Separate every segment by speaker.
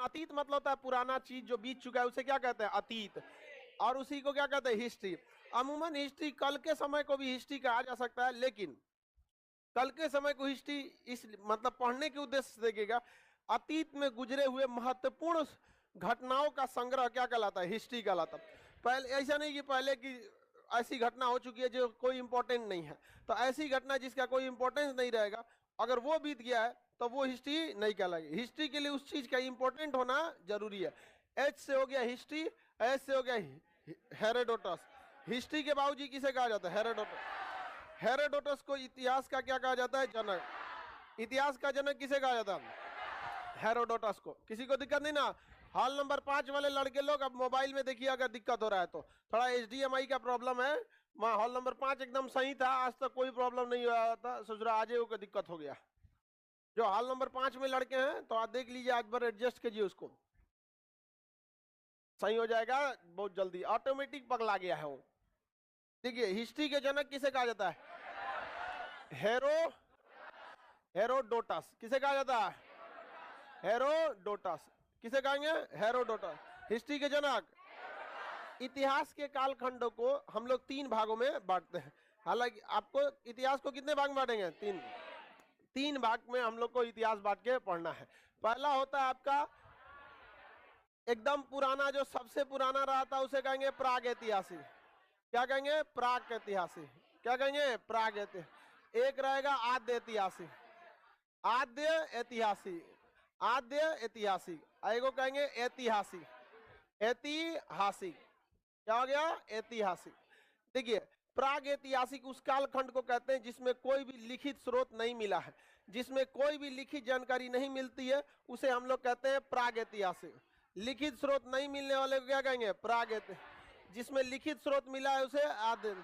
Speaker 1: अतीत मतलब होता है पुराना चीज जो बीत चुका है, उसे क्या कहते हैं? अतीत। और उसी को क्या कहते हैं? हिस्ट्री। अमूमन हिस्ट्री कल के समय को भी हिस्ट्री कहा जा सकता है, लेकिन कल के समय को हिस्ट्री इस मतलब पढ़ने के उद्देश्य से देखिएगा, अतीत में गुजरे हुए महत्वपूर्ण घटनाओं का संग्रह क्या कहलाता है? हिस्ट्री कहलाता है। पहले ऐसा नहीं कि पहले की ऐसी घटना हो चुकी है जो कोई इंपॉर्टेंट नहीं है, तो ऐसी घटना जिसका कोई इंपॉर्टेंस नहीं रहेगा, अगर वो बीत गया है तो वो हिस्ट्री नहीं कहलाएगी। हिस्ट्री के लिए उस चीज का इंपॉर्टेंट होना जरूरी है। एच से हो गया हिस्ट्री, एच से हो गया हेरोडोटस। हिस्ट्री के बाबूजी किसे कहा जाता है? हेरोडोटस। हेरोडोटस को इतिहास का क्या कहा जाता है? जनक। इतिहास का जनक किसे कहा जाता है? हेरोडोटस को। किसी को दिक्कत नहीं ना? हॉल नंबर 5 वाले लड़के लोग अब मोबाइल में देखिए, अगर दिक्कत हो रहा है तो थोड़ा HDMI का प्रॉब्लम है। हॉल नंबर 5 एकदम सही था, आज तक कोई प्रॉब्लम नहीं हुआ था, सोच रहा आज को दिक्कत हो गया। जो हॉल नंबर 5 में लड़के हैं तो आप देख लीजिए, आज बार एडजस्ट कीजिए उसको, सही हो जाएगा बहुत जल्दी। ऑटोमेटिक पगला गया है वो। देखिए हिस्ट्री के जनक किसे कहा जाता है? हेरोडोटस। किसे कहा जाता है? हेरोडोटस। किसे कहेंगे? हेरोडोटस। हिस्ट्री के जनक। इतिहास के कालखंडों को हम लोग 3 भागों में बांटते हैं। हालांकि आपको इतिहास को कितने भाग में बांटेंगे? 3 भाग में हम लोग को इतिहास बांट के पढ़ना है। पहला होता है आपका एकदम पुराना, जो सबसे पुराना रहा था उसे कहेंगे प्राग ऐतिहासिक। क्या कहेंगे? प्राग ऐतिहासिक। क्या कहेंगे? प्राग ऐतिहासिक। एक रहेगा आद्य ऐतिहासिक। आद्य ऐतिहासिक। आद्य ऐतिहासिक। एगो कहेंगे ऐतिहासिक। ऐतिहासिक। क्या हो गया? ऐतिहासिक। देखिए प्राग ऐतिहासिक उस कालखंड को कहते हैं जिसमें कोई भी लिखित स्रोत नहीं मिला है, जिसमें कोई भी लिखित जानकारी नहीं मिलती है, उसे हम लोग कहते हैं प्राग ऐतिहासिक। लिखित स्रोत नहीं मिलने वाले को क्या कहेंगे? प्राग ऐतिहासिक। जिसमें लिखित स्रोत मिला है उसे आद्य।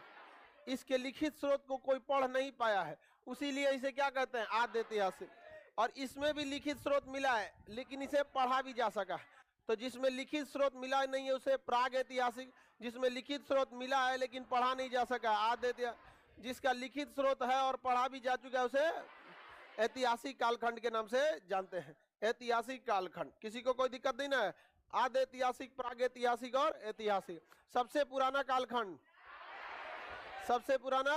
Speaker 1: इसके लिखित स्रोत को कोई पढ़ नहीं पाया है, उसीलिए इसे क्या कहते हैं? आद्य ऐतिहासिक। और इसमें भी लिखित स्रोत मिला है लेकिन इसे पढ़ा भी जा सका है, तो जिसमें लिखित स्रोत मिला नहीं है उसे प्राग ऐतिहासिक। जिसमें लिखित स्रोत मिला है लेकिन पढ़ा नहीं जा सका, आद्य ऐतिहासिक। जिसका लिखित स्रोत है और पढ़ा भी जा चुका है उसे ऐतिहासिक कालखंड के नाम से जानते हैं। ऐतिहासिक कालखंड। किसी को कोई दिक्कत नहीं ना है? आद्य ऐतिहासिक, प्राग ऐतिहासिक और ऐतिहासिक। सबसे पुराना कालखंड, सबसे पुराना।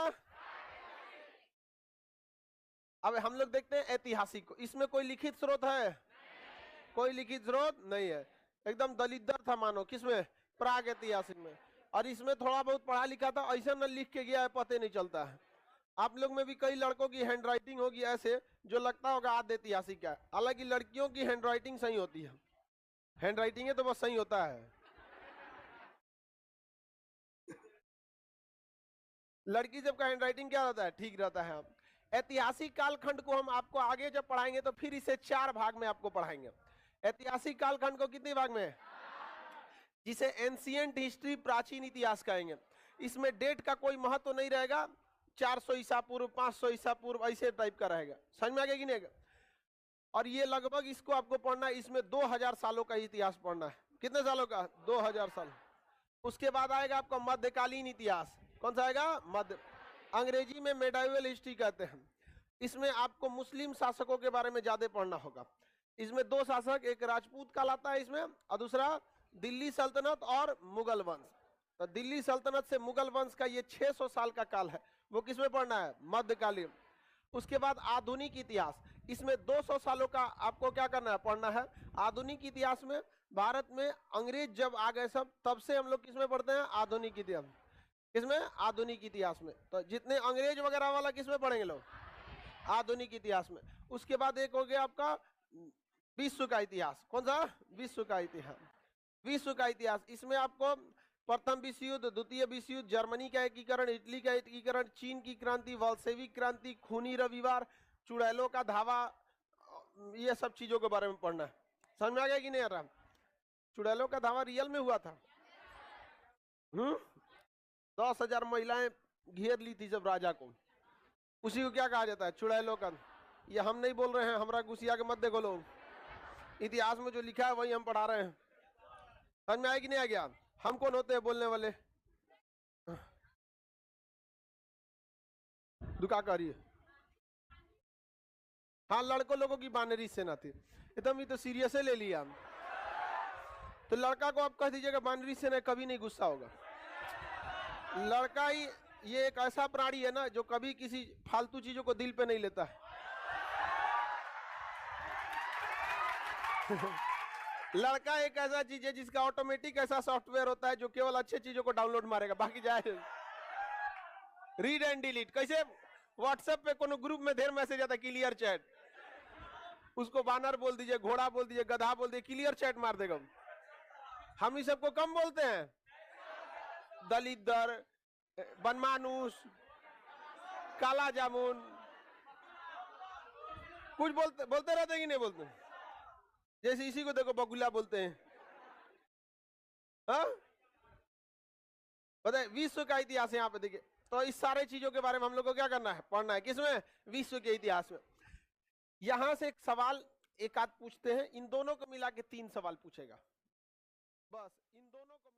Speaker 1: अब हम लोग देखते हैं ऐतिहासिक को। इसमें कोई लिखित स्रोत है? कोई लिखित स्रोत नहीं है, एकदम दलिद्र था मानो। किसमें? प्राग ऐतिहासिक में। और इसमें थोड़ा बहुत पढ़ा लिखा था, ऐसा न लिख के गया है पता नहीं चलता है। आप लोग में भी कई लड़कों की हैंडराइटिंग होगी ऐसे जो लगता होगा आद्य ऐतिहासिक का, हालांकि लड़कियों की हैंडराइटिंग सही होती है। हैंडराइटिंग है तो बस सही होता है। लड़की सबका हैंडराइटिंग क्या रहता है? ठीक रहता है। ऐतिहासिक कालखंड को हम आपको आगे जब पढ़ाएंगे तो फिर इसे 4 भाग में आपको पढ़ाएंगे। ऐतिहासिक कालखंड को कितने भाग में? जिसे एंशिएंट हिस्ट्री, प्राचीन इतिहास कहेंगे। इसमें डेट का कोई महत्व नहीं रहेगा, 400 ईसा पूर्व, 500 ईसा पूर्व, ऐसे टाइप का रहेगा। समझ में आ गया कि नहीं? और ये लगभग इसको आपको पढ़ना है, इसमें 2000 सालों का इतिहास पढ़ना है। कितने सालों का? 2000 साल। उसके बाद आएगा आपका मध्यकालीन इतिहास। कौन सा आएगा? मध्य। अंग्रेजी में मेडाइवल हिस्ट्री कहते हैं। इसमें आपको मुस्लिम शासकों के बारे में ज्यादा पढ़ना होगा। इसमें 2 शासक, एक राजपूत कहलाता है इसमें, और दूसरा दिल्ली सल्तनत और मुगल वंश। तो दिल्ली सल्तनत से मुगल वंश का ये 600 साल का काल है, वो किसमें पढ़ना है? मध्यकालीन। उसके बाद आधुनिक इतिहास, इसमें 200 सालों का आपको क्या करना है? पढ़ना है। आधुनिक इतिहास में भारत में अंग्रेज जब आ गए सब, तब से हम लोग किसमें पढ़ते हैं? आधुनिक इतिहास। किसमें? आधुनिक इतिहास में। तो जितने अंग्रेज वगैरह वाला किसमें पढ़ेंगे लोग? आधुनिक इतिहास में। उसके बाद एक हो गया आपका विश्व का इतिहास। कौन सा? विश्व का इतिहास। विश्व का इतिहास, इसमें आपको प्रथम विश्व युद्ध, द्वितीय विश्व युद्ध, जर्मनी का एकीकरण, इटली का एकीकरण, चीन की क्रांति, वॉल्शेविक क्रांति, खूनी रविवार, चुड़ैलों का धावा, ये सब चीजों के बारे में पढ़ना है। समझ में आ गया कि नहीं आ रहा? चुड़ैलों का धावा रियल में हुआ था। 10,000 महिलाएं घेर ली थी जब राजा को, उसी को क्या कहा जाता है? चुड़ैलों का। ये हम नहीं बोल रहे हैं, हमारा गुस्सिया के मत देखो लोग, इतिहास में जो लिखा है वही हम पढ़ा रहे हैं। समझ में आया कि नहीं आ गया? हम कौन होते हैं बोलने वाले? दुका करिए। हाँ, लड़कों लोगों की बानरी सेना थी एकदम, ये तो सीरियस ले लिया हम। तो लड़का को आप कह दीजिएगा बानरी से ने कभी नहीं गुस्सा होगा। लड़का ही ये एक ऐसा प्राणी है ना जो कभी किसी फालतू चीजों को दिल पे नहीं लेता है। लड़का एक ऐसा चीज है जिसका ऑटोमेटिक ऐसा सॉफ्टवेयर होता है जो केवल अच्छे चीजों को डाउनलोड मारेगा, बाकी जाए रीड एंड डिलीट। कैसे व्हाट्सएप पे कोनो ग्रुप में ढेर मैसेज आता है, क्लियर चैट, उसको बानर बोल दीजिए, घोड़ा बोल दीजिए, गधा बोल दीजिए, क्लियर चैट मार देगा। हम इस सबको कम बोलते हैं, दलिद्र, बनमानुस, काला जामुन, कुछ बोलते रहते कि नहीं बोलते। जैसे इसी को देखो बगुला बोलते हैं। हाँ बताए, विश्व का इतिहास यहाँ पे देखिए। तो इस सारे चीजों के बारे में हम लोग को क्या करना है, पढ़ना है। किसमें? विश्व के इतिहास में। यहां से एक सवाल एक आध पूछते हैं, इन दोनों को मिला के 3 सवाल पूछेगा बस, इन दोनों को